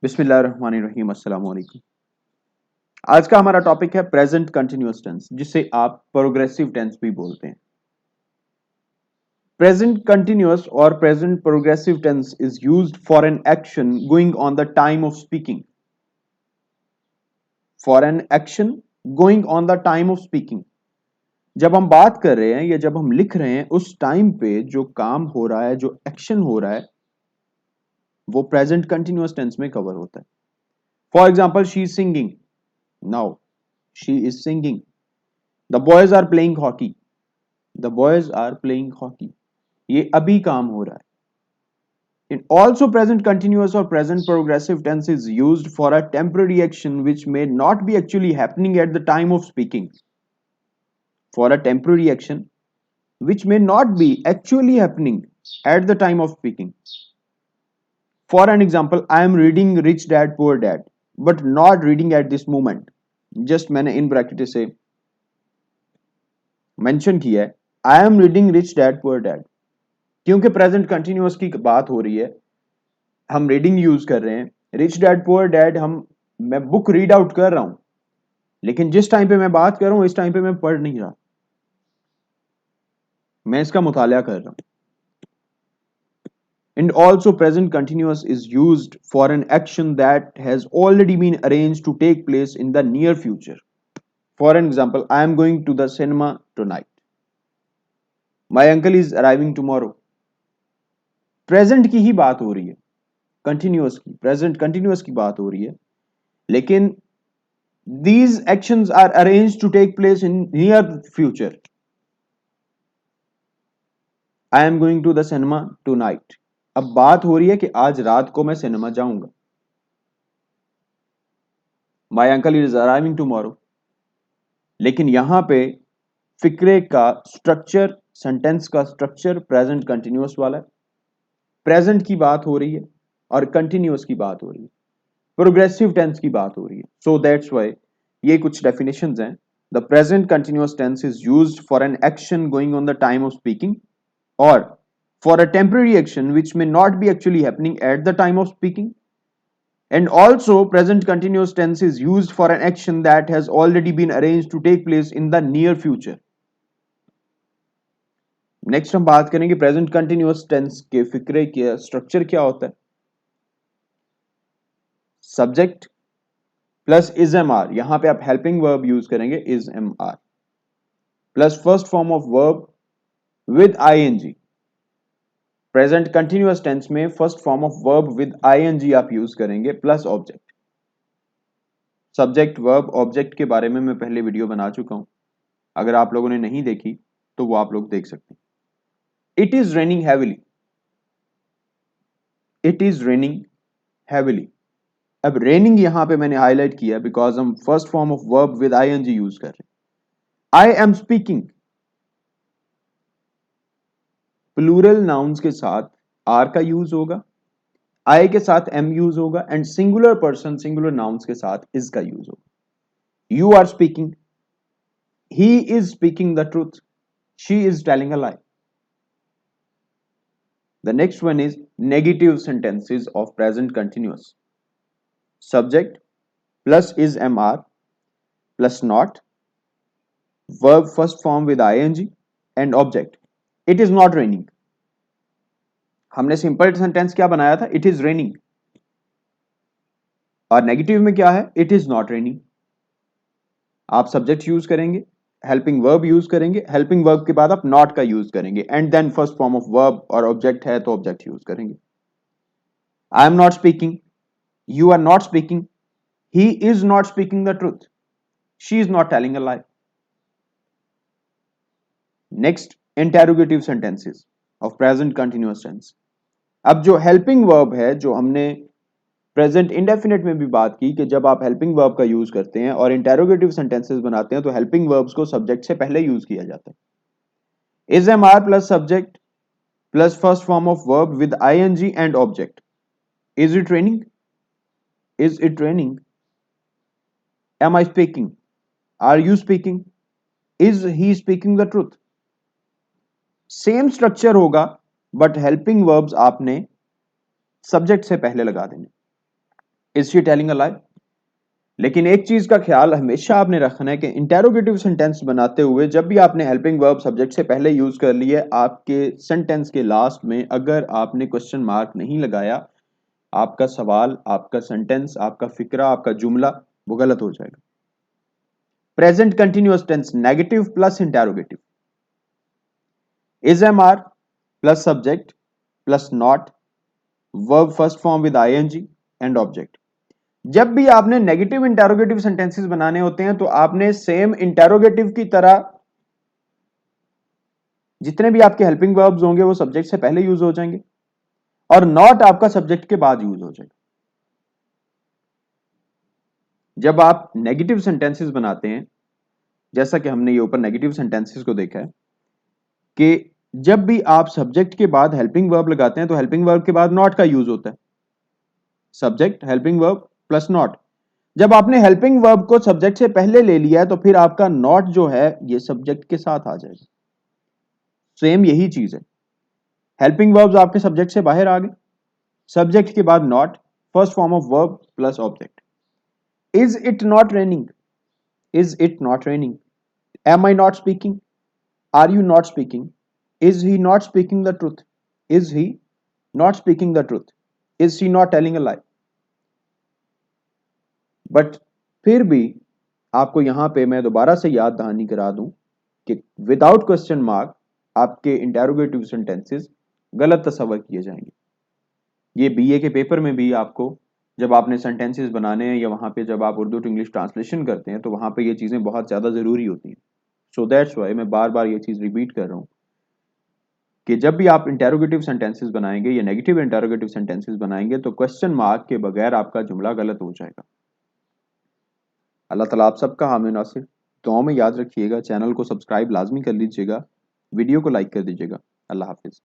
बिस्मिल्लाहिर्रहमानिर्रहीम अस्सलाम वालेकुम। आज का हमारा टॉपिक है प्रेजेंट कंटिन्यूअस टेंस, जिसे आप प्रोग्रेसिव टेंस भी बोलते हैं। प्रेजेंट कंटिन्यूअस और present progressive tense is used for an action going on the time of speaking. For an action going on the time of speaking, जब हम बात कर रहे हैं या जब हम लिख रहे हैं उस टाइम पे जो काम हो रहा है, जो एक्शन हो रहा है, वो प्रेजेंट कंटिन्यूअस टेंस में कवर होता है। For example, she is singing. Now she is singing. The boys are playing hockey. The boys are playing hockey. ये अभी काम हो रहा है। In also, present continuous or present progressive tense is used for a temporary action which may not be actually happening at the time of speaking. For a temporary action which may not be actually happening at the time of speaking. For an example, I am reading Rich Dad Poor Dad, but not reading at this moment. Just मैंने in bracket से mention किया है I am reading Rich Dad Poor Dad, क्योंकि present continuous की बात हो रही है, हम रीडिंग यूज कर रहे हैं। रिच डैड पुअर डैड मैं बुक रीड आउट कर रहा हूं, लेकिन जिस टाइम पे मैं बात कर रहा हूं इस टाइम पे मैं पढ़ नहीं रहा, मैं इसका मुताला कर रहा हूं। And also present continuous is used for an action that has already been arranged to take place in the near future. For an example, I am going to the cinema tonight. My uncle is arriving tomorrow. Present की ही बात हो रही है, continuous की, present continuous की बात हो रही है, लेकिन these actions are arranged to take place in near future. I am going to the cinema tonight. अब बात हो रही है कि आज रात को मैं सिनेमा जाऊंगा। My uncle is arriving tomorrow. लेकिन यहां पे फिक्रे का स्ट्रक्चर, सेंटेंस का स्ट्रक्चर प्रेजेंट कंटिन्यूअस वाला है। प्रेजेंट की बात हो रही है और कंटिन्यूअस की बात हो रही है, प्रोग्रेसिव टेंस की बात हो रही है। सो दैट्स व्हाई ये कुछ डेफिनेशंस हैं। The present continuous tense is used for an action going on the time of speaking, or for a temporary action which may not be actually happening at the time of speaking. And also, present continuous tense is used for an action that has already been arranged to take place in the near future. Next हम बात करेंगे present continuous tense के फिक्रे के structure क्या होता है। Subject plus is am are, यहां पे आप हेल्पिंग वर्ब यूज करेंगे is am are, plus first form of verb with ING. Present continuous tense में first form of verb with ING आप यूज करेंगे, plus object. Subject verb object के बारे में मैं पहले वीडियो बना चुका हूं, अगर आप लोगों ने नहीं देखी तो वो आप लोग देख सकते हैं। It is raining heavily. It is raining heavily. अब रेनिंग यहां पे मैंने हाईलाइट किया बिकॉज हम first form of verb with I N G use कर रहे हैं। I am speaking, plural nouns के साथ आर का यूज होगा, आई के साथ एम यूज होगा, and singular person singular nouns के साथ इज का यूज होगा। You are speaking, he is speaking the truth, she is telling a lie. The next one is negative sentences of present continuous. Subject plus is mr plus not, verb first form with ing, and object. It is not raining. हमने simple sentence क्या बनाया था, it is raining, और negative में क्या है, it is not raining. आप subject use करेंगे, हेल्पिंग वर्ब यूज करेंगे, हेल्पिंग वर्ब के बाद आप नॉट का यूज करेंगे, and then first form of verb और ऑब्जेक्ट है तो ऑब्जेक्ट यूज करेंगे। I am not speaking, you are not speaking, he is not speaking the truth, she is not telling a lie. Next, interrogative sentences of present continuous tense. अब जो helping verb है, जो हमने present indefinite में भी बात की कि जब आप हेल्पिंग वर्ब का यूज करते हैं और इंटेरोगेटिव सेंटेंसेस बनाते हैं तो हेल्पिंग वर्ब्स को सब्जेक्ट से पहले यूज किया जाता है। Is am are plus subject plus first form of verb with I N G and object. Is it raining, is it raining, am I speaking, are you speaking, is he speaking the truth. Same structure होगा but helping verbs आपने subject से पहले लगा देने। Is she telling a lie. लेकिन एक चीज का ख्याल हमेशा आपने रखना है कि इंटेरोगेटिव सेंटेंस बनाते हुए जब भी आपने हेल्पिंग वर्ब सब्जेक्ट से पहले यूज कर लिए, आपके सेंटेंस के लास्ट में अगर आपने क्वेश्चन मार्क नहीं लगाया, आपका सवाल, आपका सेंटेंस, आपका फिक्रा, आपका जुमला वो गलत हो जाएगा। Present continuous tense negative plus interrogative, is am are plus subject plus not, verb first form with I N G and object. जब भी आपने नेगेटिव इंटेरोगेटिव सेंटेंसेस बनाने होते हैं तो आपने सेम इंटेरोगेटिव की तरह जितने भी आपके हेल्पिंग वर्ब्स होंगे वो सब्जेक्ट से पहले यूज हो जाएंगे और नॉट आपका सब्जेक्ट के बाद यूज हो जाएगा। जब आप नेगेटिव सेंटेंसेस बनाते हैं, जैसा कि हमने ये ऊपर नेगेटिव सेंटेंसेस को देखा है कि जब भी आप सब्जेक्ट के बाद हेल्पिंग वर्ब लगाते हैं तो हेल्पिंग वर्ब के बाद नॉट का यूज होता है। Subject helping verb plus not. जब आपने हेल्पिंग वर्ब को सब्जेक्ट से पहले ले लिया है तो फिर आपका नॉट जो है ये सब्जेक्ट के साथ आ जाएगा। सेम यही चीज है, हेल्पिंग वर्ब्स आपके सब्जेक्ट से बाहर आ गए, सब्जेक्ट के बाद not, first form of verb plus object. Is it not raining, is it not raining, am I not speaking, are you not speaking, is he not speaking the truth, is he not speaking the truth, is she not telling a lie. But फिर भी आपको यहां पे मैं दोबारा से याद दहानी करा दूं कि विदाउट क्वेश्चन मार्क आपके इंटेरोगेटिव सेंटेंसेस गलत तस्वर किए जाएंगे। ये बीए के पेपर में भी आपको जब आपने सेंटेंसेस बनाने हैं या वहां पे जब आप उर्दू टू इंग्लिश ट्रांसलेशन करते हैं तो वहां पे ये चीजें बहुत ज्यादा जरूरी होती हैं। सो दैट्स वाई मैं बार बार ये चीज रिपीट कर रहा हूं कि जब भी आप इंटेरोगेटिव सेंटेंसेस बनाएंगे या नेगेटिव इंटेरोगेटिव सेंटेंसेस बनाएंगे तो क्वेश्चन मार्क के बगैर आपका जुमला गलत हो जाएगा। अल्लाह ताला आप सबका हामी नासिर। दुआओं में याद रखिएगा, चैनल को सब्सक्राइब लाजमी कर लीजिएगा, वीडियो को लाइक कर दीजिएगा। अल्लाह हाफिज।